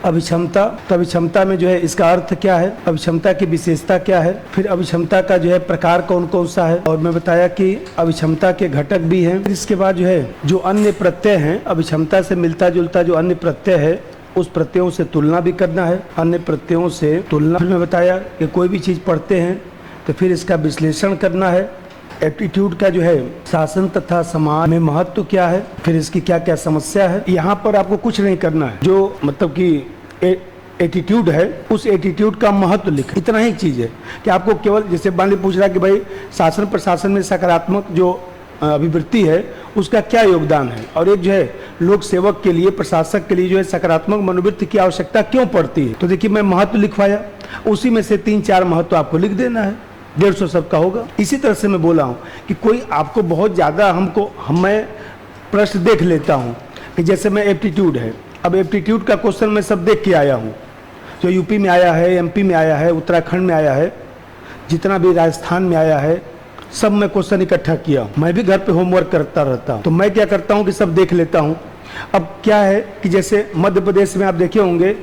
अभिक्षमता, तो अभिक्षमता में जो है इसका अर्थ क्या है, अभिक्षमता की विशेषता क्या है, फिर अभिक्षमता का जो है प्रकार कौन कौन सा है, और मैं बताया कि अभिक्षमता के घटक भी हैं। फिर इसके बाद जो है जो अन्य प्रत्यय हैं, अभिक्षमता से मिलता जुलता जो अन्य प्रत्यय है उस प्रत्ययों से तुलना भी करना है, अन्य प्रत्ययों से तुलना। फिर मैं बताया कि कोई भी चीज़ पढ़ते हैं तो फिर इसका विश्लेषण करना है। एप्टीट्यूड का जो है शासन तथा समाज में महत्व क्या है, फिर इसकी क्या क्या समस्या है। यहाँ पर आपको कुछ नहीं करना है, जो मतलब कि एटीट्यूड है उस एटीट्यूड का महत्व लिख, इतना ही चीज़ है कि आपको केवल जैसे मान लीजिए पूछ रहा है कि भाई शासन प्रशासन में सकारात्मक जो अभिवृत्ति है उसका क्या योगदान है, और एक जो है लोक सेवक के लिए प्रशासक के लिए जो है सकारात्मक मनोवृत्ति की आवश्यकता क्यों पड़ती है। तो देखिए मैं महत्व लिखवाया, उसी में से 3-4 महत्व आपको लिख देना है, 150 शब्द का होगा। इसी तरह से मैं बोला हूँ कि कोई आपको बहुत ज़्यादा मैं प्रश्न देख लेता हूँ कि जैसे मैं एप्टीट्यूड है, अब एप्टीट्यूड का क्वेश्चन मैं सब देख के आया हूँ, जो यूपी में आया है, एमपी में आया है, उत्तराखंड में आया है, जितना भी राजस्थान में आया है, सब मैं क्वेश्चन इकट्ठा किया। मैं भी घर पे होमवर्क करता रहता हूँ, तो मैं क्या करता हूँ कि सब देख लेता हूँ। अब क्या है कि जैसे मध्य प्रदेश में आप देखे होंगे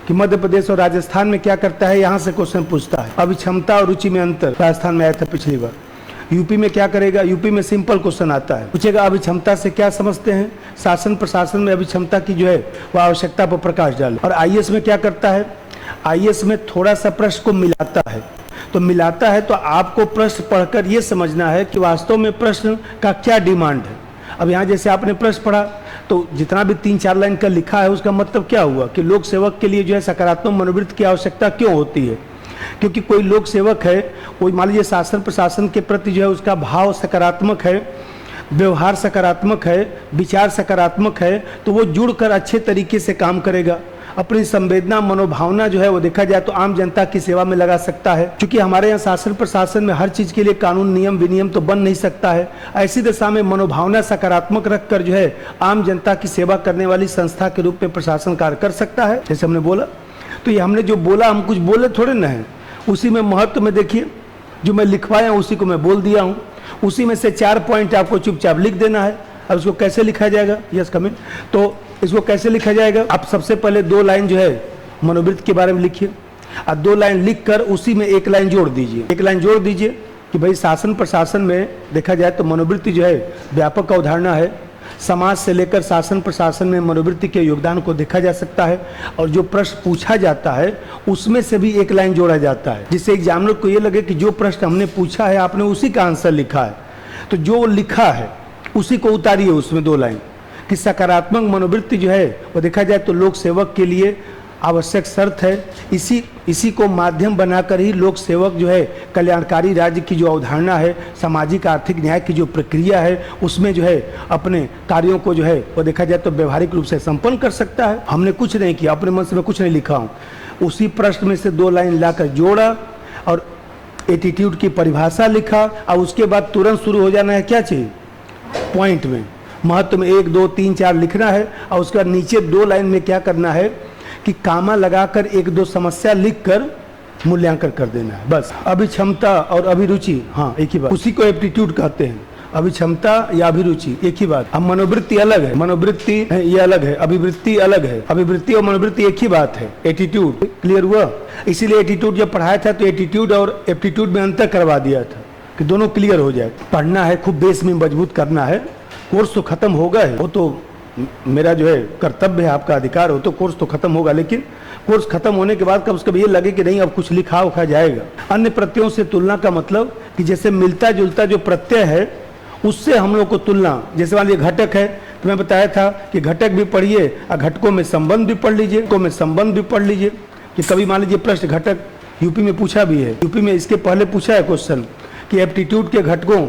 कि मध्य प्रदेश और राजस्थान में क्या करता है, यहाँ से क्वेश्चन पूछता है अभिक्षमता और रुचि में अंतर, राजस्थान में आया था पिछली बार। यूपी में क्या करेगा, यूपी में सिंपल क्वेश्चन आता है, पूछेगा अभिक्षमता से क्या समझते हैं, शासन प्रशासन में अभिक्षमता की जो है वह आवश्यकता पर प्रकाश डाले। और आईएएस में क्या करता है, आईएएस में थोड़ा सा प्रश्न को मिलाता है, तो मिलाता है तो आपको प्रश्न पढ़कर ये समझना है कि वास्तव में प्रश्न का क्या डिमांड है। अब यहाँ जैसे आपने प्रश्न पढ़ा तो जितना भी 3-4 लाइन का लिखा है उसका मतलब क्या हुआ कि लोक सेवक के लिए जो है सकारात्मक मनोवृत्ति की आवश्यकता क्यों होती है। क्योंकि कोई लोक सेवक है, कोई मान लीजिए शासन प्रशासन के प्रति जो है उसका भाव सकारात्मक है, व्यवहार सकारात्मक है, विचार सकारात्मक है, तो वो जुड़कर अच्छे तरीके से काम करेगा। अपनी संवेदना मनोभावना जो है वो देखा जाए तो आम जनता की सेवा में लगा सकता है। क्योंकि हमारे यहाँ शासन प्रशासन में हर चीज़ के लिए कानून नियम विनियम तो बन नहीं सकता है। ऐसी दशा में मनोभावना सकारात्मक रखकर जो है आम जनता की सेवा करने वाली संस्था के रूप में प्रशासन कार्य कर सकता है। जैसे हमने बोला, तो ये हमने जो बोला हम कुछ बोले थोड़े ना है, उसी में महत्व में देखिए जो मैं लिखवाया उसी को मैं बोल दिया हूँ। उसी में से 4 पॉइंट आपको चुपचाप लिख देना है। अब इसको कैसे लिखा जाएगा, यस कमेंट, तो इसको कैसे लिखा जाएगा, आप सबसे पहले 2 लाइन जो है मनोवृत्ति के बारे में लिखिए, और 2 लाइन लिखकर उसी में 1 लाइन जोड़ दीजिए। 1 लाइन जोड़ दीजिए कि भाई शासन प्रशासन में देखा जाए तो मनोवृत्ति जो है व्यापक अवधारणा है। समाज से लेकर शासन प्रशासन में मनोवृत्ति के योगदान को देखा जा सकता है, और जो प्रश्न पूछा जाता है उसमें से भी 1 लाइन जोड़ा जाता है, जिससे एग्जामिनर को ये लगे कि जो प्रश्न हमने पूछा है आपने उसी का आंसर लिखा है। तो जो लिखा है उसी को उतारिए उसमें 2 लाइन कि सकारात्मक मनोवृत्ति जो है वो देखा जाए तो लोक सेवक के लिए आवश्यक शर्त है। इसी को माध्यम बनाकर ही लोक सेवक जो है कल्याणकारी राज्य की जो अवधारणा है, सामाजिक आर्थिक न्याय की जो प्रक्रिया है, उसमें जो है अपने कार्यों को जो है वो देखा जाए तो व्यवहारिक रूप से संपन्न कर सकता है। हमने कुछ नहीं किया, अपने मन से मैं कुछ नहीं लिखा हूँ, उसी प्रश्न में से 2 लाइन लाकर जोड़ा और एटीट्यूड की परिभाषा लिखा, और उसके बाद तुरंत शुरू हो जाना है क्या चाहिए, पॉइंट में, महत्व में 1, 2, 3, 4 लिखना है। और उसके बाद नीचे 2 लाइन में क्या करना है कि कामा लगाकर 1-2 समस्या लिखकर मूल्यांकन कर देना है, बस। अभिक्षमता और अभिरुचि, हाँ एक ही बात, उसी को एप्टीट्यूड कहते हैं। अभिक्षमता या अभिरुचि एक ही बात। अब मनोवृत्ति अलग है, मनोवृत्ति ये अलग है, अभिवृत्ति अलग है। अभिवृत्ति और मनोवृत्ति एक ही बात है। एटीट्यूड क्लियर हुआ, इसीलिए एटीट्यूड जब पढ़ाया था तो एटीट्यूड और एप्टीट्यूड में अंतर करवा दिया था कि दोनों क्लियर हो जाए। पढ़ना है, खूब बेस में मजबूत करना है। कोर्स तो खत्म होगा है, वो तो मेरा जो है कर्तव्य है, आपका अधिकार हो, तो कोर्स तो खत्म होगा, लेकिन कोर्स खत्म होने के बाद कब उसका ये लगे कि नहीं अब कुछ लिखा उखा जाएगा। अन्य प्रत्ययों से तुलना का मतलब कि जैसे मिलता जुलता जो प्रत्यय है उससे हम लोग को तुलना, जैसे मान लीजिए घटक है तो मैं बताया था कि घटक भी पढ़िए और घटकों में संबंध भी पढ़ लीजिए, घटकों में संबंध भी पढ़ लीजिए। कि कभी मान लीजिए प्रश्न घटक यूपी में पूछा भी है, यूपी में इसके पहले पूछा है क्वेश्चन कि एप्टीट्यूड के घटकों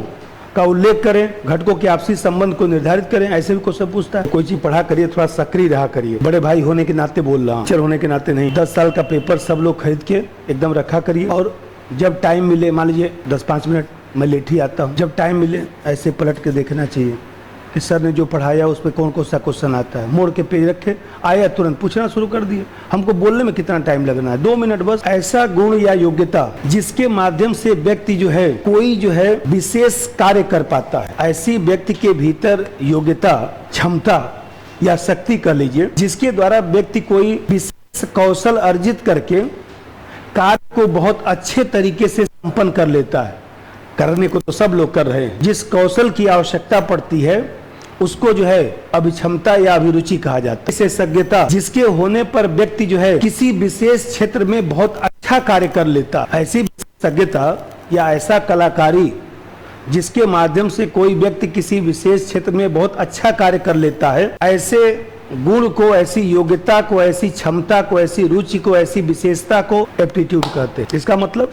का उल्लेख करें, घटकों के आपसी संबंध को निर्धारित करें, ऐसे भी क्वेश्चन पूछता है। कोई चीज पढ़ा करिए, थोड़ा सक्रिय रहा करिए, बड़े भाई होने के नाते बोल रहा हूँ, टीचर होने के नाते नहीं। 10 साल का पेपर सब लोग खरीद के एकदम रखा करिए, और जब टाइम मिले, मान लीजिए 10-5 मिनट मैं लेट ही आता हूँ, जब टाइम मिले ऐसे पलट के देखना चाहिए कि सर ने जो पढ़ाया उस पर कौन कौन सा क्वेश्चन आता है। मोड़ के पेज रखे, आया तुरंत पूछना शुरू कर दिए। हमको बोलने में कितना टाइम लगना है, 2 मिनट बस। ऐसा गुण या योग्यता जिसके माध्यम से व्यक्ति जो है कोई जो है विशेष कार्य कर पाता है, ऐसी व्यक्ति के भीतर योग्यता, क्षमता या शक्ति कह लीजिए, जिसके द्वारा व्यक्ति कोई कौशल अर्जित करके कार्य को बहुत अच्छे तरीके से संपन्न कर लेता है। करने को तो सब लोग कर रहे हैं, जिस कौशल की आवश्यकता पड़ती है उसको जो है अभिक्षमता या अभिरुचि कहा जाता है। विशेषज्ञता जिसके होने पर व्यक्ति जो है किसी विशेष क्षेत्र में बहुत अच्छा कार्य कर लेता, ऐसी विशेषज्ञता या ऐसा कलाकारी जिसके माध्यम से कोई व्यक्ति किसी विशेष क्षेत्र में बहुत अच्छा कार्य कर लेता है, ऐसे गुण को, ऐसी योग्यता को, ऐसी क्षमता को, ऐसी रुचि को, ऐसी विशेषता को एप्टीट्यूड कहते हैं। इसका मतलब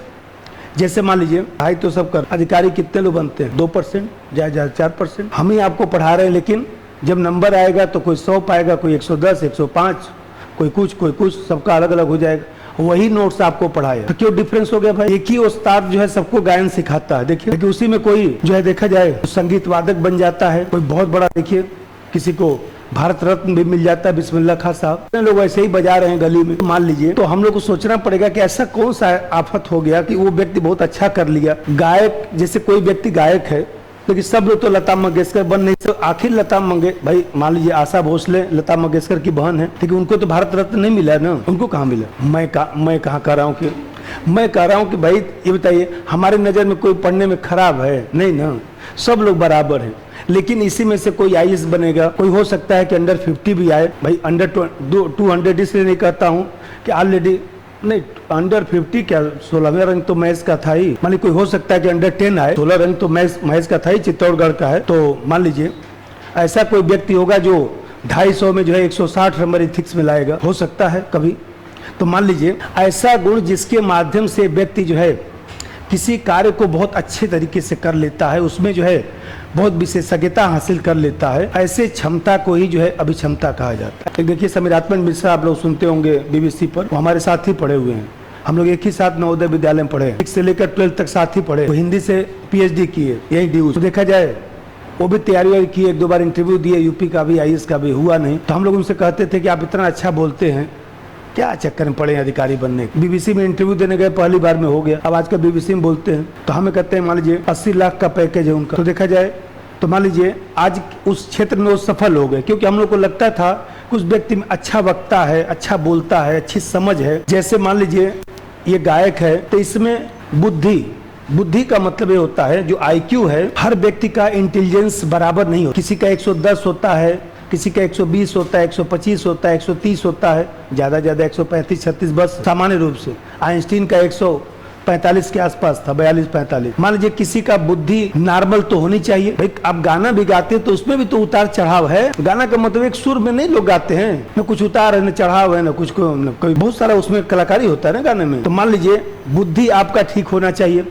जैसे मान लीजिए पढ़ाई तो सब कर, अधिकारी कितने लोग बनते हैं? 2%, ज्यादा 4%। हम ही आपको पढ़ा रहे हैं, लेकिन जब नंबर आएगा तो कोई 100 पाएगा, कोई 110, 105, कोई कुछ, सबका अलग अलग हो जाएगा। वही नोट्स आपको पढ़ाया तो क्यों डिफरेंस हो गया भाई? एक ही उस्ताद जो है सबको गायन सिखाता है, देखिए, लेकिन उसी में कोई जो है देखा जाए संगीत वादक बन जाता है, कोई बहुत बड़ा, देखिए किसी को भारत रत्न भी मिल जाता है, बिस्मिल्लाह खां साहब। लोग ऐसे ही बजा रहे हैं गली में, मान लीजिए, तो हम लोग को सोचना पड़ेगा कि ऐसा कौन सा आफत हो गया कि वो व्यक्ति बहुत अच्छा कर लिया। गायक, जैसे कोई व्यक्ति गायक है, लेकिन सब लोग तो लता मंगेशकर बन नहीं सकते। आखिर लता भाई मान लीजिए आशा भोसले लता मंगेशकर की बहन है, लेकिन उनको तो भारत रत्न नहीं मिला ना, उनको कहाँ मिला? मैं कहाँ कह रहा हूँ कि मैं कह रहा हूँ कि भाई ये बताइए, हमारे नजर में कोई पढ़ने में खराब है? नहीं ना, सब लोग बराबर हैं। लेकिन इसी में से कोई आईएएस बनेगा, कोई हो सकता है कि अंडर 50 भी आए। भाई अंडर 200 इसलिए नहीं कहता हूँ कि ऑलरेडी नहीं, अंडर 50 क्या, 16वें रंग तो मैच का था ही। मान लीजिए कोई हो सकता है कि अंडर 10 आए, 16 रंग तो मैच का था ही, चित्तौड़गढ़ का है। तो मान लीजिए ऐसा कोई व्यक्ति होगा जो 250 में जो है 160 नंबर इथिक्स में लाएगा, हो सकता है कभी। तो मान लीजिए ऐसा गुण जिसके माध्यम से व्यक्ति जो है किसी कार्य को बहुत अच्छे तरीके से कर लेता है, उसमें जो है बहुत विशेषज्ञता हासिल कर लेता है, ऐसे क्षमता को ही जो है अभिक्षमता कहा जाता है। देखिए समीरात्मन मिश्रा आप लोग सुनते होंगे बीबीसी पर, वो हमारे साथ ही पढ़े हुए हैं, हम लोग एक ही साथ नवोदय विद्यालय में पढ़े, 6 से लेकर 12 तक साथ ही पढ़े। वो हिंदी से PhD किए यही DU। तो देखा जाए वो भी तैयारी की, 1-2 बार इंटरव्यू दिए, यूपी का भी, IAS का भी, हुआ नहीं। तो हम लोग उनसे कहते थे कि आप इतना अच्छा बोलते हैं, क्या चक्कर में पड़े अधिकारी बनने? बीबीसी में इंटरव्यू देने गए, पहली बार में हो गया, अब आजकल बीबीसी में बोलते हैं। तो हमें कहते हैं मान लीजिए 80 लाख का पैकेज है उनका। तो देखा जाए तो मान लीजिए आज उस क्षेत्र में वो सफल हो गए, क्योंकि हम लोग को लगता था कि उस व्यक्ति में अच्छा वक्ता है, अच्छा बोलता है, अच्छी समझ है। जैसे मान लीजिए ये गायक है, तो इसमें बुद्धि का मतलब ये होता है, जो IQ है, हर व्यक्ति का इंटेलिजेंस बराबर नहीं होता। किसी का 110 होता है, किसी का 120 होता है, 125 होता है, 130 होता है, ज्यादा 135-36 बस सामान्य रूप से। आइंस्टीन का 145 के आसपास था, 42-45। मान लीजिए किसी का बुद्धि नॉर्मल तो होनी चाहिए। भाई आप गाना भी गाते हैं तो उसमें भी तो उतार चढ़ाव है। गाना का मतलब एक सुर में नहीं लोग गाते हैं, न कुछ उतार है, न चढ़ाव है, न कुछ कोई बहुत सारा उसमें कलाकारी होता है ना गाने में। तो मान लीजिए बुद्धि आपका ठीक होना चाहिए।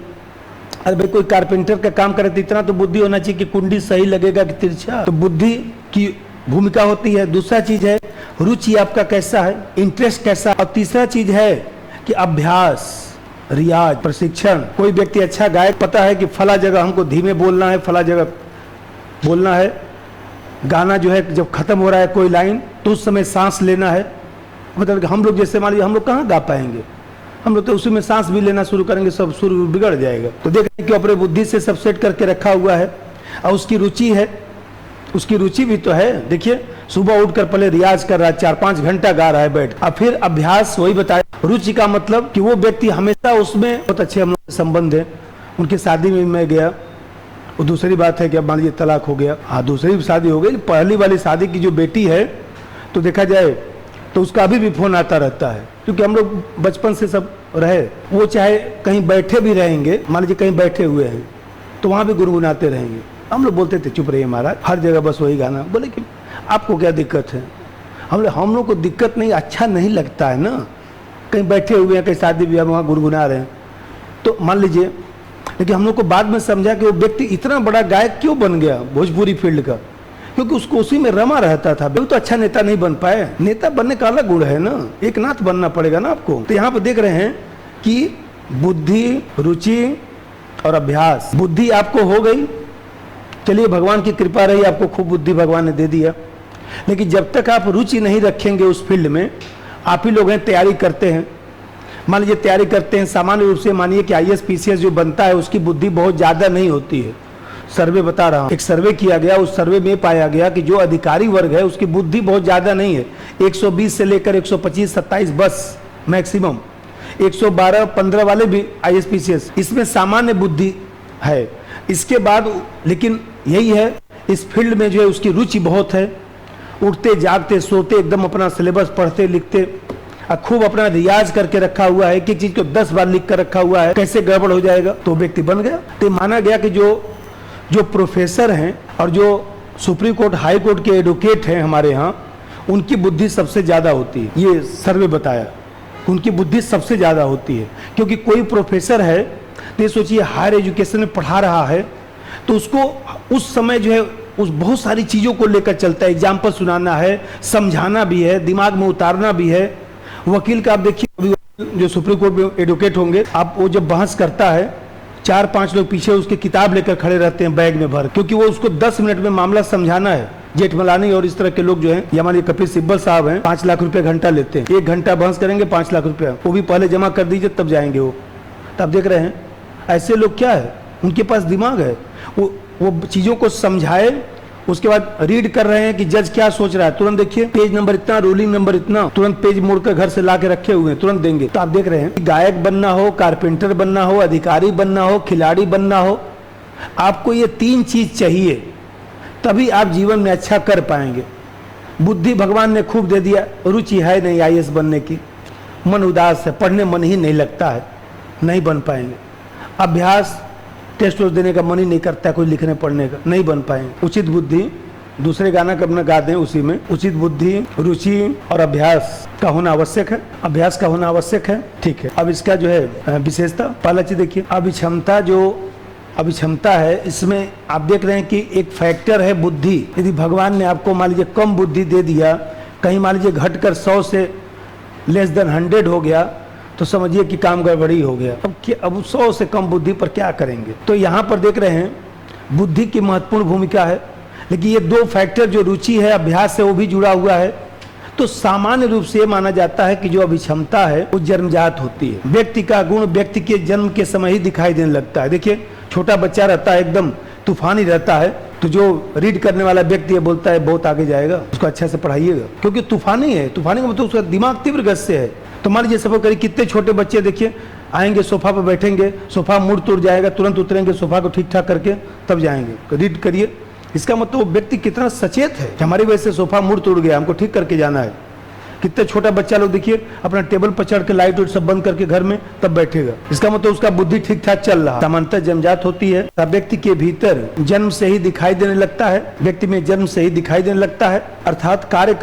अरे भाई कोई कारपेंटर का काम करे तो इतना तो बुद्धि होना चाहिए कि कुंडी सही लगेगा कि तिरछा, तो बुद्धि की भूमिका होती है। दूसरा चीज है रुचि आपका कैसा है, इंटरेस्ट कैसा। और तीसरा चीज है कि अभ्यास, रियाज, प्रशिक्षण। कोई व्यक्ति अच्छा गायक, पता है कि फला जगह हमको धीमे बोलना है, फला जगह बोलना है। गाना जो है जब खत्म हो रहा है कोई लाइन, तो उस समय सांस लेना है। मतलब हम लोग जैसे मान लीजिए हम लोग कहाँ गा पाएंगे, हम लोग तो उसी में सांस भी लेना शुरू करेंगे, सब सुर बिगड़ जाएगा। तो देख कि अपने बुद्धि से सब सेट करके रखा हुआ है। और उसकी रुचि है, उसकी रुचि भी तो है। देखिए सुबह उठकर पहले रियाज कर रहा है, 4-5 घंटा गा रहा है बैठ, और फिर अभ्यास। वही बताया रुचि का मतलब कि वो व्यक्ति हमेशा उसमें बहुत अच्छे हम लोग संबंध है। उनकी शादी में मैं गया, वो दूसरी बात है कि अब मान लीजिए तलाक हो गया, हाँ दूसरी शादी हो गई, पहली वाली शादी की जो बेटी है तो देखा जाए तो उसका अभी भी फोन आता रहता है, क्योंकि हम लोग बचपन से सब रहे। वो चाहे कहीं बैठे भी रहेंगे, मान लीजिए कहीं बैठे हुए हैं तो वहाँ भी गुनगुनाते रहेंगे। हम लोग बोलते थे चुप रहिए महाराज, हर जगह बस वही गाना। बोले कि आपको क्या दिक्कत है? हम लोग को दिक्कत नहीं, अच्छा नहीं लगता है ना, कहीं बैठे हुए हैं, कहीं शादी ब्याह में वहाँ गुनगुना रहे हैं। तो मान लीजिए, लेकिन हम लोग को बाद में समझा कि वो व्यक्ति इतना बड़ा गायक क्यों बन गया भोजपुरी फील्ड का, क्योंकि उसको उसी में रमा रहता था। वो तो अच्छा नेता नहीं बन पाए। नेता बनने का अलग गुण है ना, एक नाथ बनना पड़ेगा ना आपको। तो यहाँ पे देख रहे हैं कि बुद्धि, रुचि और अभ्यास। बुद्धि आपको हो गई, चलिए भगवान की कृपा रही, आपको खूब बुद्धि भगवान ने दे दिया। लेकिन जब तक आप रुचि नहीं रखेंगे उस फील्ड में, आप ही लोग हैं तैयारी करते हैं, मान लीजिए तैयारी करते हैं, सामान्य रूप से मानिए कि IAS PCS जो बनता है उसकी बुद्धि बहुत ज़्यादा नहीं होती है, सर्वे बता रहा हूँ, एक सर्वे किया गया, उस सर्वे में पाया गया कि जो अधिकारी वर्ग है उसकी बुद्धि बहुत ज़्यादा नहीं है। 120 से लेकर 125, 27 बस मैक्सिमम, 112, 15 वाले भी ISPCS, इसमें सामान्य बुद्धि है। इसके बाद लेकिन यही है, इस फील्ड में जो है उसकी रुचि बहुत है, उठते जागते सोते एकदम अपना सिलेबस पढ़ते लिखते, खूब अपना रियाज करके रखा हुआ है कि चीज को 10 बार लिख कर रखा हुआ है, कैसे गड़बड़ हो जाएगा, तो व्यक्ति बन गया। तो माना गया कि जो प्रोफेसर हैं और जो सुप्रीम कोर्ट हाई कोर्ट के एडवोकेट हैं हमारे यहाँ, उनकी बुद्धि सबसे ज़्यादा होती है। ये सर्वे बताया, उनकी बुद्धि सबसे ज़्यादा होती है। क्योंकि कोई प्रोफेसर है तो ये सोचिए हायर एजुकेशन में पढ़ा रहा है, तो उसको उस समय जो है उस बहुत सारी चीज़ों को लेकर चलता है। एग्जाम्पल सुनाना है, समझाना भी है, दिमाग में उतारना भी है। वकील का आप देखिए, जो सुप्रीम कोर्ट में एडवोकेट होंगे, आप वो जब बहस करता है, 4-5 लोग पीछे उसके किताब लेकर खड़े रहते हैं बैग में भर, क्योंकि वो उसको 10 मिनट में मामला समझाना है। जेठमलानी और इस तरह के लोग जो हैं, या हमारे कपिल सिब्बल साहब हैं, 5 लाख रुपए घंटा लेते हैं। 1 घंटा बहस करेंगे, 5 लाख रुपया, वो भी पहले जमा कर दीजिए तब जाएंगे वो। तो आप देख रहे हैं ऐसे लोग क्या है, उनके पास दिमाग है, वो चीज़ों को समझाए, उसके बाद रीड कर रहे हैं कि जज क्या सोच रहा है, तुरंत देखिए पेज नंबर इतना, रोलिंग नंबर इतना, तुरंत पेज मोड़कर घर से ला के रखे हुए हैं, तुरंत देंगे। तो आप देख रहे हैं, गायक बनना हो, कारपेंटर बनना हो, अधिकारी बनना हो, खिलाड़ी बनना हो, आपको ये 3 चीज चाहिए, तभी आप जीवन में अच्छा कर पाएंगे। बुद्धि भगवान ने खूब दे दिया, रुचि है नहीं IAS बनने की, मन उदास है, पढ़ने मन ही नहीं लगता है, नहीं बन पाएंगे। अभ्यास, टेस्ट देने का मन ही नहीं करता है, कोई लिखने पढ़ने का, नहीं बन पाएंगे। उचित बुद्धि, दूसरे गाना कब न गा दें उसी में, उचित बुद्धि, रुचि और अभ्यास का होना आवश्यक है, अभ्यास का होना आवश्यक है। ठीक है, अब इसका जो है विशेषता, पहला चीज देखिए, अभिक्षमता, जो अभिक्षमता है, इसमें आप देख रहे हैं कि एक फैक्टर है बुद्धि। यदि भगवान ने आपको मान लीजिए कम बुद्धि दे दिया, कहीं मान लीजिए घटकर 100 से लेस देन 100 हो गया, तो समझिए कि काम गड़बड़ी हो गया। अब 100 से कम बुद्धि पर क्या करेंगे। तो यहाँ पर देख रहे हैं बुद्धि की महत्वपूर्ण भूमिका है, लेकिन ये 2 फैक्टर जो रुचि है, अभ्यास से, वो भी जुड़ा हुआ है। तो सामान्य रूप से माना जाता है कि जो अभिक्षमता है वो जन्मजात होती है। व्यक्ति का गुण व्यक्ति के जन्म के समय ही दिखाई देने लगता है। देखिए छोटा बच्चा रहता है, एकदम तूफानी रहता है, तो जो रीड करने वाला व्यक्ति है बोलता है बहुत आगे जाएगा, उसको अच्छे से पढ़ाइएगा, क्योंकि तूफानी है। तूफानी का मतलब उसका दिमाग तीव्र गति से है। तो मान लीजिए सपोज करिए, कितने छोटे बच्चे देखिए आएंगे, सोफा पर बैठेंगे, सोफा मुड़ तुड़ जाएगा, तुरंत उतरेंगे, सोफा को ठीक ठाक करके तब जाएंगे, तो रीड करिए। इसका मतलब वो व्यक्ति कितना सचेत है कि हमारी वजह से सोफा मुड़ तुड़ गया, हमको ठीक करके जाना है। कितने छोटा बच्चा लोग देखिए अपना टेबल पर चढ़ के लाइट वाइट सब बंद करके घर में तब बैठेगा, इसका मतलब उसका बुद्धि ठीक ठाक चल रहा। सामान्यतः जन्मजात होती है, व्यक्ति के भीतर जन्म से ही दिखाई देने लगता है, व्यक्ति में जन्म से ही दिखाई देने लगता है। अर्थात कार्य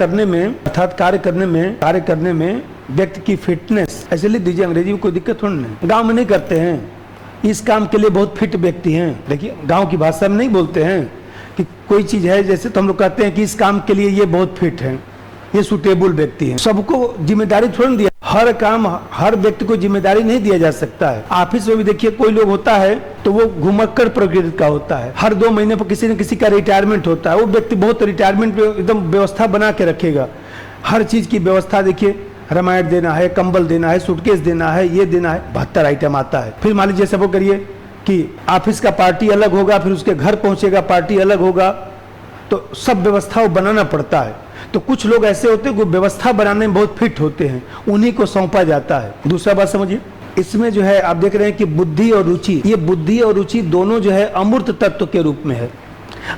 करने में व्यक्ति की फिटनेस, ऐसे लिख दीजिए, अंग्रेजी में कोई दिक्कत थोड़ी नहीं। गाँव में नहीं करते हैं, इस काम के लिए बहुत फिट व्यक्ति हैं। देखिए गाँव की भाषा में नहीं बोलते हैं कि कोई चीज है, जैसे तो हम लोग कहते हैं कि इस काम के लिए ये बहुत फिट है, ये सुटेबल व्यक्ति है। सबको जिम्मेदारी थोड़ी दिया, हर काम हर व्यक्ति को जिम्मेदारी नहीं दिया जा सकता है। ऑफिस में भी देखिए कोई लोग होता है तो वो घुमक्कड़ प्रकृति का होता है, हर 2 महीने पर किसी न किसी का रिटायरमेंट होता है, वो व्यक्ति बहुत रिटायरमेंट पे एकदम व्यवस्था बना के रखेगा, हर चीज की व्यवस्था। देखिए रामायण देना है, कंबल देना है, सूटकेस देना है, ये देना है, 72 आइटम आता है। फिर मान लीजिए सब करिए कि ऑफिस का पार्टी अलग होगा, फिर उसके घर पहुंचेगा पार्टी अलग होगा, तो सब व्यवस्था वो बनाना पड़ता है। तो कुछ लोग ऐसे होते हैं जो व्यवस्था बनाने में बहुत फिट होते हैं, उन्हीं को सौंपा जाता है। दूसरा बात समझिए, इसमें जो है आप देख रहे हैं कि बुद्धि और रुचि, ये बुद्धि और रुचि दोनों जो है अमूर्त तत्व के रूप में है।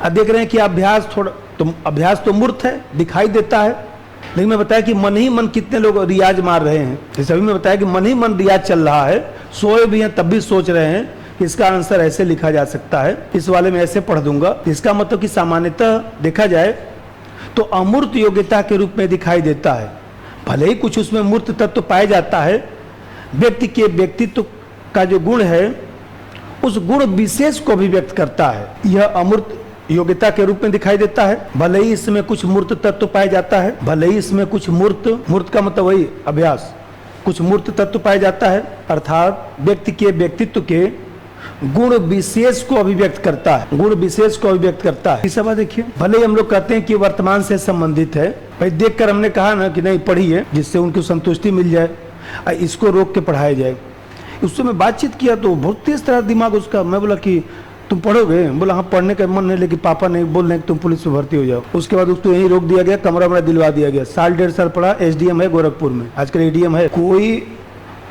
अब देख रहे हैं कि अभ्यास तो मूर्त है, दिखाई देता है, लेकिन मैं बताया कि मन ही मन कितने लोग रियाज मार रहे हैं। जैसे अभी मैं बताया कि मन ही मन रियाज चल रहा है, सोए भी हैं तब भी सोच रहे हैं कि इसका आंसर ऐसे लिखा जा सकता है, इस वाले में ऐसे पढ़ दूंगा। इसका मतलब कि सामान्यतः देखा जाए तो अमूर्त योग्यता के रूप में दिखाई देता है, भले ही कुछ उसमें मूर्त तत्व पाया जाता है। व्यक्ति के व्यक्तित्व का जो गुण है उस गुण विशेष को भी व्यक्त करता है, यह अमूर्त योग्यता के रूप में दिखाई देता है। भले ही इसमें कुछ मूर्त तत्व पाया जाता है, भले ही इसमें कुछ मूर्त का मतलब वही अभ्यास, कुछ मूर्त तत्व पाया जाता है, अर्थात व्यक्ति के व्यक्तित्व के गुण विशेष को अभिव्यक्त करता है, गुण विशेष को अभिव्यक्त करता है। इस बात देखिए, भले ही हम लोग कहते हैं कि वर्तमान से संबंधित है, भाई देखकर हमने कहा ना कि नहीं पढ़िए जिससे उनको संतुष्टि मिल जाए, इसको रोक के पढ़ाया जाए। उससे मैं बातचीत किया तो बहुत तेज तरह दिमाग उसका, मैं बोला कि तुम पढ़ोगे? बोला हाँ पढ़ने का मन नहीं, लेकिन पापा ने बोल रहे कि तुम पुलिस में भर्ती हो जाओ। उसके बाद उसको यहीं रोक दिया गया, कमरा वमरा दिलवा दिया गया। साल 1.5 साल पढ़ा, एसडीएम है गोरखपुर में, आजकल एडीएम है। कोई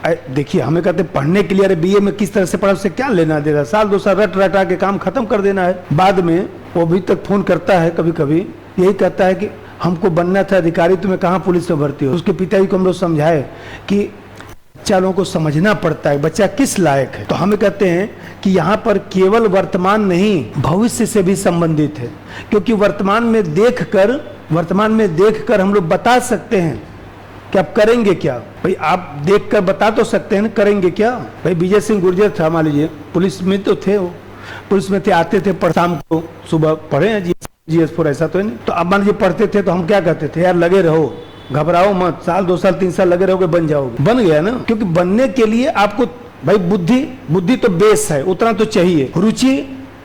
देखिए हमें कहते पढ़ने के लिए, अरे बीए में किस तरह से पढ़ा उससे क्या लेना देना, साल 2 साल रट रटा के काम खत्म कर देना है। बाद में वो अभी तक फोन करता है, कभी कभी यही कहता है कि हमको बनना था अधिकारी, तुम्हें कहाँ पुलिस में भर्ती हो। उसके पिताजी को हम लोग समझाए कि बच्चा लोगों को समझना पड़ता है बच्चा किस लायक है। तो हमें कहते हैं कि यहाँ पर केवल वर्तमान नहीं भविष्य से भी संबंधित है, क्योंकि वर्तमान में देखकर हम लोग बता सकते हैं कि आप करेंगे क्या। भाई आप देखकर बता तो सकते हैं ना, करेंगे क्या। भाई विजय सिंह गुर्जर था, मान लीजिए पुलिस में तो थे, वो पुलिस में थे, आते थे शाम को, सुबह पढ़े हैं GS4, ऐसा तो है नहीं। तो अब मान लीजिए पढ़ते थे तो हम क्या कहते थे, यार लगे रहो, घबराओ मत, साल 2 साल 3 साल लगे रहोगे बन जाओगे। बन गया ना, क्योंकि बनने के लिए आपको भाई बुद्धि तो बेस है, उतना तो चाहिए। रुचि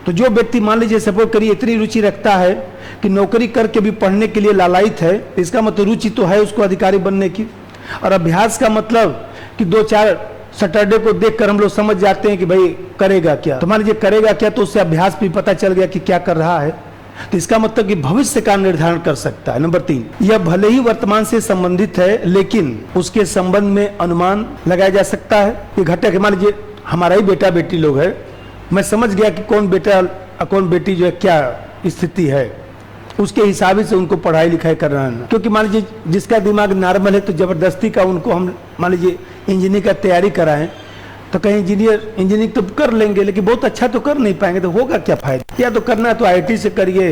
तो जो व्यक्ति मान लीजिए सपोर्ट करिए इतनी रुचि रखता है कि नौकरी करके भी पढ़ने के लिए लालायित है, इसका मतलब रुचि तो है उसको अधिकारी बनने की। और अभ्यास का मतलब कि 2-4 सैटरडे को देखकर हम लोग समझ जाते हैं कि भाई करेगा क्या। तो मान लीजिए करेगा क्या, तो उससे अभ्यास भी पता चल गया कि क्या कर रहा है, तो इसका मतलब कि भविष्य का निर्धारण कर सकता है। नंबर 3, यह भले ही वर्तमान से संबंधित है लेकिन उसके संबंध में अनुमान लगाया जा सकता है। ये घटक, मान लीजिए हमारा ही बेटा बेटी लोग है, मैं समझ गया कि कौन बेटा कौन बेटी जो है क्या स्थिति है, उसके हिसाब से उनको पढ़ाई लिखाई करना है। क्योंकि मान लीजिए जिसका दिमाग नॉर्मल है तो जबरदस्ती का उनको हम मान लीजिए इंजीनियरिंग का तैयारी कराएं तो कहीं इंजीनियरिंग तो कर लेंगे लेकिन बहुत अच्छा तो कर नहीं पाएंगे, तो होगा क्या फायदा। या तो करना है तो IIT से करिए,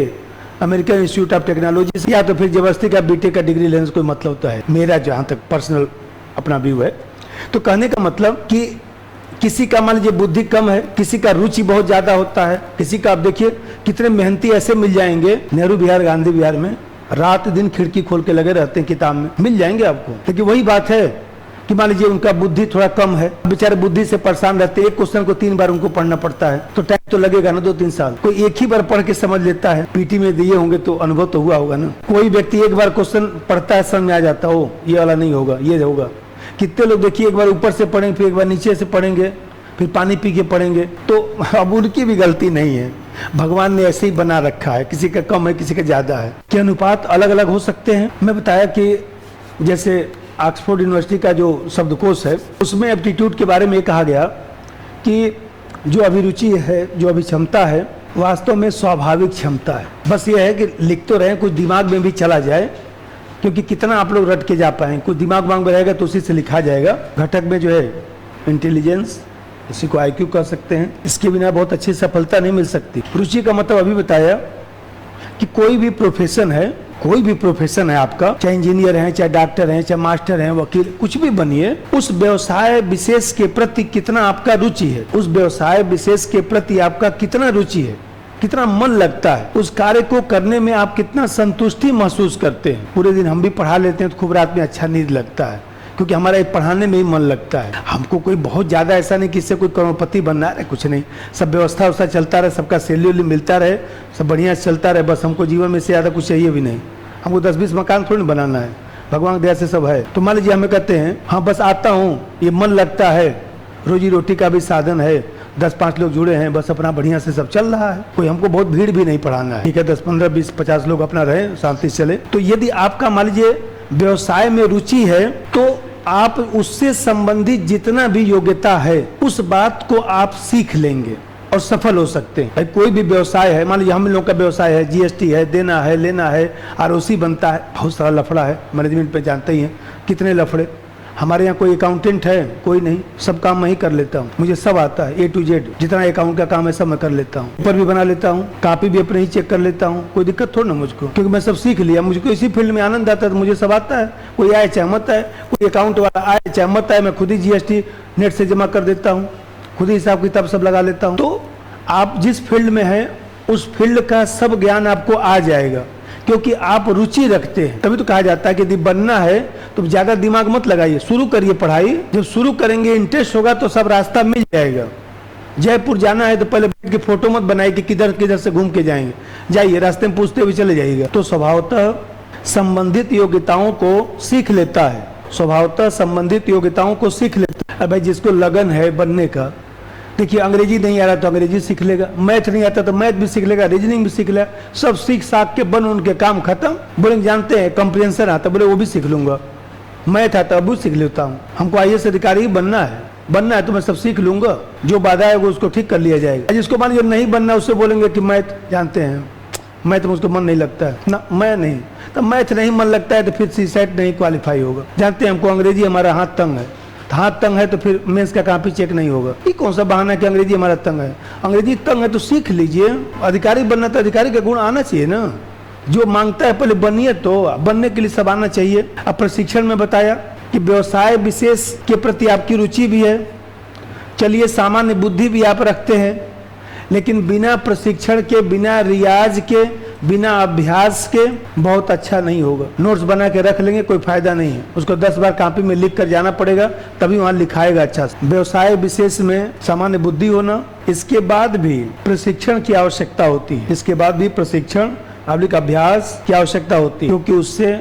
अमेरिकन इंस्टीट्यूट ऑफ टेक्नोलॉजी से, या तो फिर जबरदस्ती का BTech का डिग्री लेने से कोई मतलब होता है, मेरा जहाँ तक पर्सनल अपना व्यू है। तो कहने का मतलब कि किसी का मान लीजिए बुद्धि कम है, किसी का रुचि बहुत ज्यादा होता है, किसी का, आप देखिए कितने मेहनती ऐसे मिल जाएंगे नेहरू विहार गांधी विहार में, रात दिन खिड़की खोल के लगे रहते हैं किताब में, मिल जाएंगे आपको। लेकिन वही बात है कि मान लीजिए उनका बुद्धि थोड़ा कम है, बेचारे बुद्धि से परेशान रहते हैं, एक क्वेश्चन को 3 बार उनको पढ़ना पड़ता है, तो टाइम तो लगेगा ना 2-3 साल। कोई एक ही बार पढ़ के समझ लेता है, PT में दिए होंगे तो अनुभव तो हुआ होगा ना। कोई व्यक्ति एक बार क्वेश्चन पढ़ता है, समझ में आ जाता हो ये वाला नहीं होगा ये होगा। कितने लोग देखिए एक बार ऊपर से पढ़ेंगे, फिर एक बार नीचे से पढ़ेंगे, फिर पानी पी के पढ़ेंगे। तो अब उनकी भी गलती नहीं है, भगवान ने ऐसे ही बना रखा है, किसी का कम है किसी का ज्यादा है, के अनुपात अलग अलग हो सकते हैं। मैं बताया कि जैसे ऑक्सफोर्ड यूनिवर्सिटी का जो शब्दकोश है उसमें एप्टीट्यूड के बारे में ये कहा गया कि जो अभिरुचि है, जो अभिक्षमता है, वास्तव में स्वाभाविक क्षमता है। बस ये है कि लिख तो रहे, कुछ दिमाग में भी चला जाए, क्योंकि कितना आप लोग रट के जा पाए, कुछ दिमाग वांग में रहेगा तो उसी से लिखा जाएगा। घटक में जो है इंटेलिजेंस, इसी को IQ कह सकते हैं, इसके बिना बहुत अच्छी सफलता नहीं मिल सकती। रुचि का मतलब अभी बताया कि कोई भी प्रोफेशन है आपका, चाहे इंजीनियर हैं, चाहे डॉक्टर हैं, चाहे मास्टर हैं, वकील, कुछ भी बनिए, उस व्यवसाय विशेष के प्रति कितना आपका रुचि है, उस व्यवसाय विशेष के प्रति आपका कितना रुचि है, कितना मन लगता है, उस कार्य को करने में आप कितना संतुष्टि महसूस करते हैं। पूरे दिन हम भी पढ़ा लेते हैं तो खूब रात में अच्छा नींद लगता है, क्योंकि हमारा पढ़ाने में ही मन लगता है। हमको कोई बहुत ज्यादा ऐसा नहीं कि इससे कोई करोड़पति बनना है, कुछ नहीं, सब व्यवस्था उसका चलता रहे, सबका सैलरी मिलता रहे, सब बढ़िया चलता रहे, बस हमको जीवन में से ज्यादा कुछ चाहिए भी नहीं। हमको 10-20 मकान थोड़ी बनाना है, भगवान की दया से सब है। तो मान लीजिए हमें कहते हैं हाँ बस आता हूँ, ये मन लगता है, रोजी रोटी का भी साधन है, 10-5 लोग जुड़े हैं, बस अपना बढ़िया से सब चल रहा है, कोई हमको बहुत भीड़ भी नहीं पढ़ाना है, ठीक है, 10-15-20-50 लोग अपना रहे, शांति से चले। तो यदि आपका मान लीजिए व्यवसाय में रुचि है तो आप उससे संबंधित जितना भी योग्यता है उस बात को आप सीख लेंगे और सफल हो सकते हैं। भाई कोई भी व्यवसाय है, मान लीजिए हम लोग का व्यवसाय है, GST है, देना है लेना है, ROC बनता है, बहुत सारा लफड़ा है, मैनेजमेंट पे जानते ही हैं कितने लफड़े। हमारे यहाँ कोई अकाउंटेंट है कोई नहीं, सब काम मैं ही कर लेता हूँ, मुझे सब आता है A to Z, जितना अकाउंट का काम है सब मैं कर लेता हूँ, पेपर भी बना लेता हूँ, कॉपी भी अपने ही चेक कर लेता हूँ, कोई दिक्कत थोड़ा ना मुझको, क्योंकि मैं सब सीख लिया। मुझको इसी फील्ड में आनंद आता है तो मुझे सब आता है, कोई आए चाहे मत आए, कोई अकाउंट वाला आए चाहे मत आए, मैं खुद ही GST नेट से जमा कर देता हूँ, खुद ही हिसाब किताब सब लगा लेता हूँ। तो आप जिस फील्ड में हैं उस फील्ड का सब ज्ञान आपको आ जाएगा, क्योंकि आप रुचि रखते हैं। तभी तो कहा जाता है कि यदि बनना है तो ज्यादा दिमाग मत लगाइए, शुरू करिए पढ़ाई, जब शुरू करेंगे इंटरेस्ट होगा तो सब रास्ता मिल जाएगा। जयपुर जाना है तो पहले बैठ के फोटो मत बनाइए कि किधर किधर से घूम के जाएंगे, जाइए रास्ते में पूछते हुए चले जाइएगा। तो स्वभावतः संबंधित योग्यताओं को सीख लेता है, स्वभावतः संबंधित योग्यताओं को सीख लेता है। भाई जिसको लगन है बनने का, देखिए अंग्रेजी नहीं आ रहा तो अंग्रेजी सीख लेगा, मैथ नहीं आता तो मैथ भी सीख लेगा, रीजनिंग भी सीख लेगा, सब सीख साख के बन उनके काम खत्म। बोले जानते हैं कंप्रिहेंशन आता, बोले वो भी सीख लूंगा, मैथ आता वो सीख लेता हूँ, हमको IAS अधिकारी ही बनना है तो मैं सब सीख लूंगा, जो बाधा है वो उसको ठीक कर लिया जाएगा। जिसको मान लीजिए नहीं बनना उससे बोलेंगे कि मैथ जानते हैं, मैथ में उसको मन नहीं लगता है ना, मैं नहीं, तो मैथ नहीं मन लगता है तो फिर CSET नहीं क्वालिफाई होगा। जानते हैं हमको अंग्रेजी हमारा हाथ तंग है, हाथ तंग है तो फिर मेंस का कॉपी चेक नहीं होगा। ये कौन सा बहाना है कि अंग्रेजी हमारा तंग है? अंग्रेजी तंग है तो सीख लीजिए, अधिकारी बनना तो अधिकारी का गुण आना चाहिए ना, जो मांगता है पहले बनिए, तो बनने के लिए सब आना चाहिए। अब प्रशिक्षण में बताया कि व्यवसाय विशेष के प्रति आपकी रुचि भी है, चलिए सामान्य बुद्धि भी आप रखते हैं, लेकिन बिना प्रशिक्षण के, बिना रियाज के, बिना अभ्यास के बहुत अच्छा नहीं होगा। नोट्स बना के रख लेंगे कोई फायदा नहीं है, उसको 10 बार कॉपी में लिख कर जाना पड़ेगा तभी वहां लिखाएगा अच्छा से। व्यवसाय विशेष में सामान्य बुद्धि होना, इसके बाद भी प्रशिक्षण की आवश्यकता होती है, इसके बाद भी प्रशिक्षण आवश्यक अभ्यास की आवश्यकता होती है, क्योंकि उससे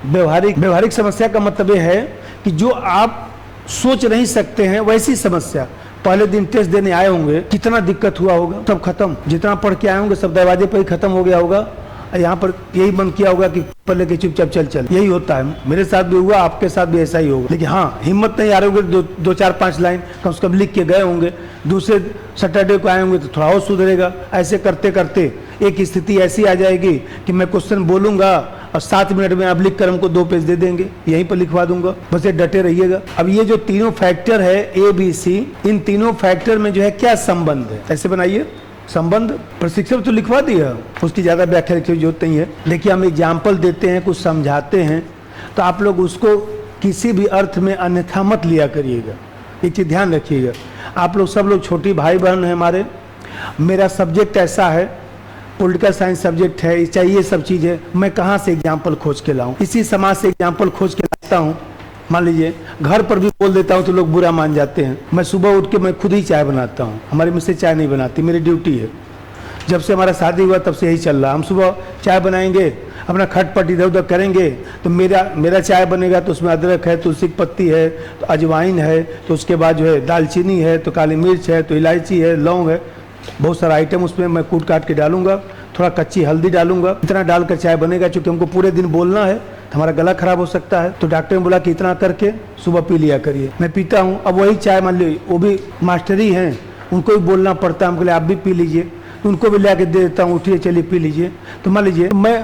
व्यवहारिक समस्या का मतलब यह है कि जो आप सोच नहीं सकते हैं वैसी समस्या, पहले दिन टेस्ट देने आए होंगे कितना दिक्कत हुआ होगा, सब खत्म, जितना पढ़ के आए होंगे सब दरवाजे पर ही खत्म हो गया होगा, यहाँ पर यही मन किया होगा कि पहले के चुपचाप चल। यही होता है, मेरे साथ भी हुआ, आपके साथ भी ऐसा ही होगा। लेकिन हाँ, हिम्मत नहीं आ रही होगी, दो 4-5 लाइन कम से कम लिख के गए होंगे, दूसरे सैटरडे को आए होंगे तो थोड़ा और सुधरेगा। ऐसे करते करते एक स्थिति ऐसी आ जाएगी कि मैं क्वेश्चन बोलूंगा और 7 मिनट में आप लिख कर हमको 2 पेज दे देंगे, यहीं पर लिखवा दूंगा, बस ये डटे रहिएगा। अब ये जो तीनों फैक्टर है ABC, इन तीनों फैक्टर में जो है क्या संबंध है, ऐसे बनाइए संबंध। प्रशिक्षण तो लिखवा दिया, उसकी ज्यादा व्याख्या की जरूरत नहीं है। देखिए हम एग्जाम्पल देते हैं, कुछ समझाते हैं, तो आप लोग उसको किसी भी अर्थ में अन्यथा मत लिया करिएगा, एक चीज ध्यान रखिएगा। आप लोग सब लोग छोटी भाई बहन हैं हमारे, मेरा सब्जेक्ट ऐसा है, पॉलिटिकल साइंस सब्जेक्ट है, चाहिए सब चीज़ है, मैं कहाँ से एग्जाम्पल खोज के लाऊं? इसी समाज से एग्जाम्पल खोज के लाता हूँ। मान लीजिए घर पर भी बोल देता हूँ तो लोग बुरा मान जाते हैं। मैं सुबह उठ के मैं खुद ही चाय बनाता हूँ, हमारी मिसेज चाय नहीं बनाती, मेरी ड्यूटी है। जब से हमारा शादी हुआ तब से यही चल रहा, हम सुबह चाय बनाएंगे, अपना खटपट इधर उधर करेंगे, तो मेरा चाय बनेगा तो उसमें अदरक है, तुलसी की पत्ती है, तो अजवाइन है, तो उसके बाद जो है दालचीनी है, तो काली मिर्च है, तो इलायची है, लौंग है, बहुत सारा आइटम उसमें मैं कूट काट के डालूंगा, थोड़ा कच्ची हल्दी डालूंगा, इतना डालकर चाय बनेगा। चूंकि हमको पूरे दिन बोलना है तो हमारा गला खराब हो सकता है, तो डॉक्टर ने बोला कि इतना करके सुबह पी लिया करिए। मैं पीता हूँ, अब वही चाय मान लीजिए वो भी मास्टरी हैं, उनको भी बोलना पड़ता है, हमको आप भी पी लीजिए, तो उनको भी ला के दे देता हूँ, उठिए चलिए पी लीजिए। तो मान लीजिए मैं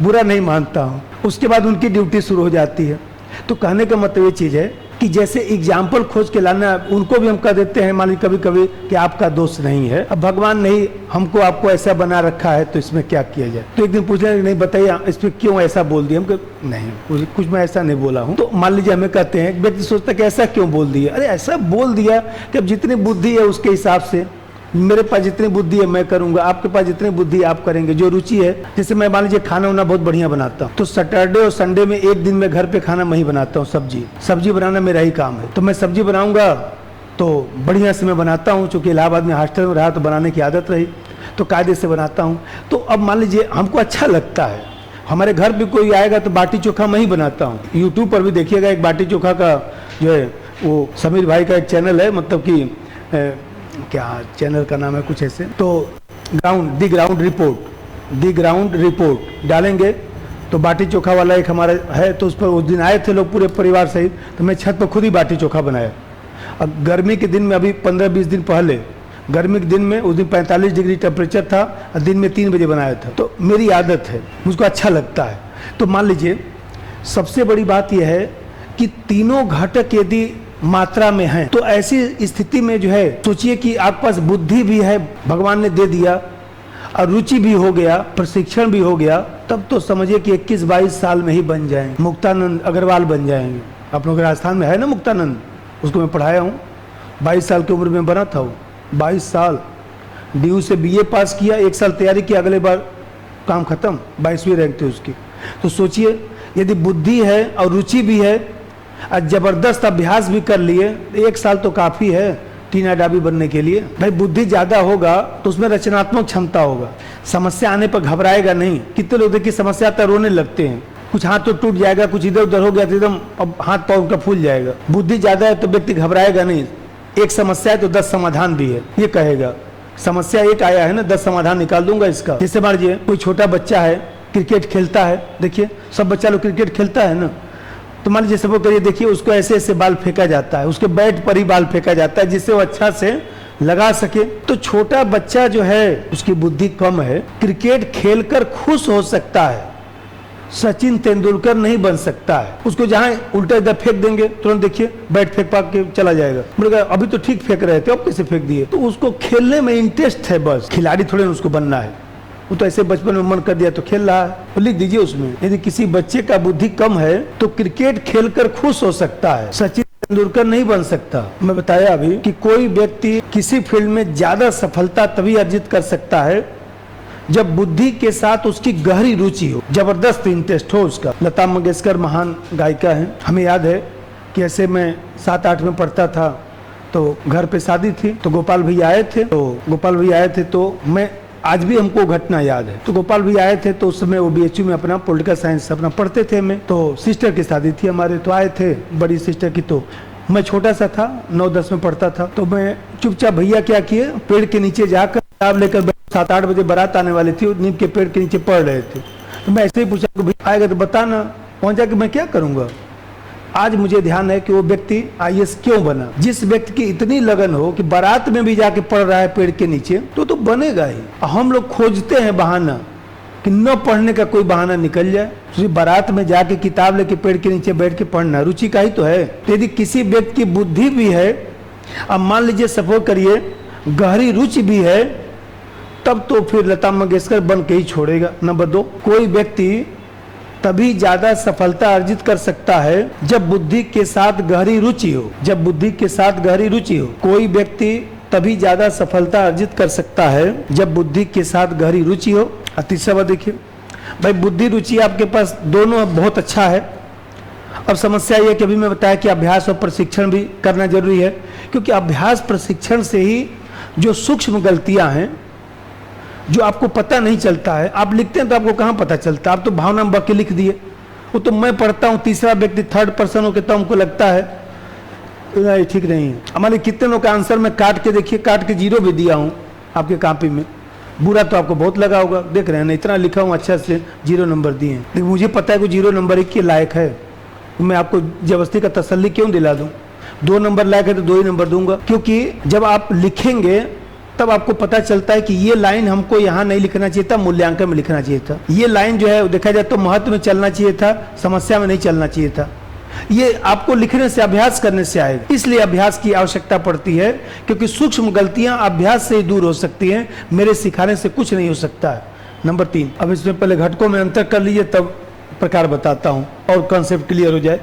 बुरा नहीं मानता हूँ, उसके बाद उनकी ड्यूटी शुरू हो जाती है। तो कहने का मतलब ये चीज़ है कि जैसे एग्जाम्पल खोज के लाना, उनको भी हम कह देते हैं मान लीजिए कभी कभी कि आपका दोष नहीं है, अब भगवान नहीं हमको आपको ऐसा बना रखा है तो इसमें क्या किया जाए। तो एक दिन पूछ रहे नहीं बताइए इस पर क्यों ऐसा बोल दिया, हम नहीं कुछ मैं ऐसा नहीं बोला हूँ। तो मान लीजिए हमें कहते हैं, व्यक्ति सोचता है कि ऐसा क्यों बोल दिया, अरे ऐसा बोल दिया कि अब जितनी बुद्धि है उसके हिसाब से, मेरे पास जितनी बुद्धि है मैं करूंगा, आपके पास जितनी बुद्धि है आप करेंगे, जो रुचि है। जैसे मैं मान लीजिए खाना वाना बहुत बढ़िया बनाता हूँ, तो सैटरडे और संडे में एक दिन मैं घर पे खाना मैं ही बनाता हूँ, सब्जी बनाना मेरा ही काम है। तो मैं सब्जी बनाऊंगा तो बढ़िया से मैं बनाता हूँ, चूंकि इलाहाबाद में हॉस्टल में रहा तो बनाने की आदत रही, तो कायदे से बनाता हूँ। तो अब मान लीजिए हमको अच्छा लगता है, हमारे घर भी कोई आएगा तो बाटी चोखा मैं ही बनाता हूँ। यूट्यूब पर भी देखिएगा, एक बाटी चोखा का जो है वो समीर भाई का एक चैनल है, मतलब कि क्या चैनल का नाम है कुछ ऐसे, तो दी ग्राउंड रिपोर्ट डालेंगे तो बाटी चोखा वाला एक हमारा है, तो उस पर उस दिन आए थे लोग पूरे परिवार सहित, तो मैं छत पर खुद ही बाटी चोखा बनाया। अब गर्मी के दिन में, अभी 15-20 दिन पहले गर्मी के दिन में, उस दिन 45 डिग्री टेम्परेचर था और दिन में 3 बजे बनाया था। तो मेरी आदत है, मुझको अच्छा लगता है। तो मान लीजिए सबसे बड़ी बात यह है कि तीनों घटक यदि मात्रा में है तो ऐसी स्थिति में जो है सोचिए कि आपके पास बुद्धि भी है, भगवान ने दे दिया, और रुचि भी हो गया, प्रशिक्षण भी हो गया, तब तो समझिए कि 21-22 साल में ही बन जाएंगे, मुक्तानंद अग्रवाल बन जाएंगे। आप लोग राजस्थान में है ना मुक्तानंद, उसको मैं पढ़ाया हूँ, 22 साल की उम्र में बना था वो, 22 साल DU से BA पास किया, 1 साल तैयारी किया, अगले बार काम खत्म, 22वीं रैंक थी उसकी। तो सोचिए यदि बुद्धि है और रुचि भी है और जबरदस्त अभ्यास भी कर लिए, 1 साल तो काफी है टीना डाबी बनने के लिए। भाई बुद्धि ज्यादा होगा तो उसमें रचनात्मक क्षमता होगा, समस्या आने पर घबराएगा नहीं। कितने लोग देखिए समस्या आता रोने लगते हैं, कुछ हाथ तो टूट जाएगा, कुछ इधर उधर हो गया तो एकदम अब हाथ पाँव उनका फूल जाएगा। बुद्धि ज्यादा है तो व्यक्ति घबराएगा नहीं, एक समस्या है तो 10 समाधान भी है, ये कहेगा। समस्या एक आया है ना, 10 समाधान निकाल दूंगा इसका। जैसे मान लीजिए कोई छोटा बच्चा है, क्रिकेट खेलता है, देखिए सब बच्चा लोग क्रिकेट खेलता है ना, तो मान लीजिए सपोज करिए, देखिए उसको ऐसे ऐसे बाल फेंका जाता है, उसके बैट पर ही बाल फेंका जाता है जिससे वो अच्छा से लगा सके। तो छोटा बच्चा जो है उसकी बुद्धि कम है, क्रिकेट खेलकर खुश हो सकता है, सचिन तेंदुलकर नहीं बन सकता है। उसको जहां उल्टा इधर फेंक देंगे तुरंत देखिए बैट फेंक पा के चला जाएगा, बोलेगा अभी तो ठीक फेंक रहे थे अब कैसे फेंक दिए। तो उसको खेलने में इंटरेस्ट है, बस खिलाड़ी थोड़े उसको बनना है। वो तो ऐसे बचपन में मन कर दिया तो खेल रहा है, तो लिख दीजिए उसमें, यदि किसी बच्चे का बुद्धि कम है तो क्रिकेट खेलकर खुश हो सकता है, सचिन तेंदुलकर नहीं बन सकता। मैं बताया अभी कि कोई व्यक्ति किसी फील्ड में ज्यादा सफलता तभी अर्जित कर सकता है जब बुद्धि के साथ उसकी गहरी रुचि हो, जबरदस्त इंटरेस्ट हो उसका। लता मंगेशकर महान गायिका है, हमें याद है कि ऐसे मैं 7-8 में पढ़ता था तो घर पे शादी थी, तो गोपाल भैया आए थे, तो मैं आज भी हमको घटना याद है। तो गोपाल भैया आए थे, तो उस समय वो BHU में अपना पॉलिटिकल साइंस अपना पढ़ते थे में, तो सिस्टर की शादी थी हमारे, तो आए थे बड़ी सिस्टर की। तो मैं छोटा सा था, 9-10 में पढ़ता था, तो मैं चुपचाप भैया क्या किए, पेड़ के नीचे जाकर किताब लेकर 7-8 बजे बारात आने वाली थी, नीम के पेड़ के नीचे पढ़ रहे थे। तो मैं ऐसे ही पूछा कि भैया आएगा तो बताना, वहां जाके मैं क्या करूंगा। आज मुझे ध्यान है कि वो व्यक्ति IAS क्यों बना। जिस व्यक्ति की इतनी लगन हो कि बारात में भी जाके पढ़ रहा है पेड़ के नीचे, तो बनेगा ही। हम लोग खोजते हैं बहाना कि न पढ़ने का कोई बहाना निकल जाए, तो बारात में जाके किताब लेके पेड़ के नीचे बैठ के पढ़ना रुचि का ही तो है। तो यदि किसी व्यक्ति की बुद्धि भी है, अब मान लीजिए सपोज करिए गहरी रुचि भी है, तब तो फिर लता मंगेशकर बन के ही छोड़ेगा। नंबर 2, कोई व्यक्ति तभी ज्यादा सफलता अर्जित कर सकता है जब बुद्धि के साथ गहरी रुचि हो, कोई व्यक्ति तभी ज्यादा सफलता अर्जित कर सकता है जब बुद्धि के साथ गहरी रुचि हो। और तीसरा बात देखिए भाई, बुद्धि रुचि आपके पास दोनों बहुत अच्छा है। अब समस्या ये कि अभी मैं बताया कि अभ्यास और प्रशिक्षण भी करना जरूरी है, क्योंकि अभ्यास प्रशिक्षण से ही जो सूक्ष्म गलतियां हैं जो आपको पता नहीं चलता है, आप लिखते हैं तो आपको कहाँ पता चलता है, आप तो भावना में बक के लिख दिए। वो तो मैं पढ़ता हूँ, तीसरा व्यक्ति थर्ड पर्सन हो के तो हमको लगता है नहीं ठीक नहीं है। हमारे कितने लोग का आंसर में काट के देखिए, काट के 0 भी दिया हूँ आपके कॉपी में। बुरा तो आपको बहुत लगा होगा, देख रहे हैं ना, इतना लिखा हूँ अच्छा से 0 नंबर दिए हैं। लेकिन मुझे पता है कि 0 नंबर ही के लायक है, मैं आपको जबरदस्ती का तसल्ली क्यों दिला दूँ। 2 नंबर लायक है तो 2 ही नंबर दूंगा, क्योंकि जब आप लिखेंगे तब आपको पता चलता है कि ये लाइन हमको यहाँ नहीं लिखना चाहिए था, मूल्यांकन में लिखना चाहिए था। ये लाइन जो है देखा जाए तो महत्व में चलना चाहिए था, समस्या में नहीं चलना चाहिए था। ये आपको लिखने से, अभ्यास करने से आएगा। इसलिए अभ्यास की आवश्यकता पड़ती है, क्योंकि सूक्ष्म गलतियां अभ्यास से ही दूर हो सकती हैं, मेरे सिखाने से कुछ नहीं हो सकता है। नंबर 3, अब इसमें पहले घटकों में अंतर कर लीजिए, तब प्रकार बताता हूं और कॉन्सेप्ट क्लियर हो जाए।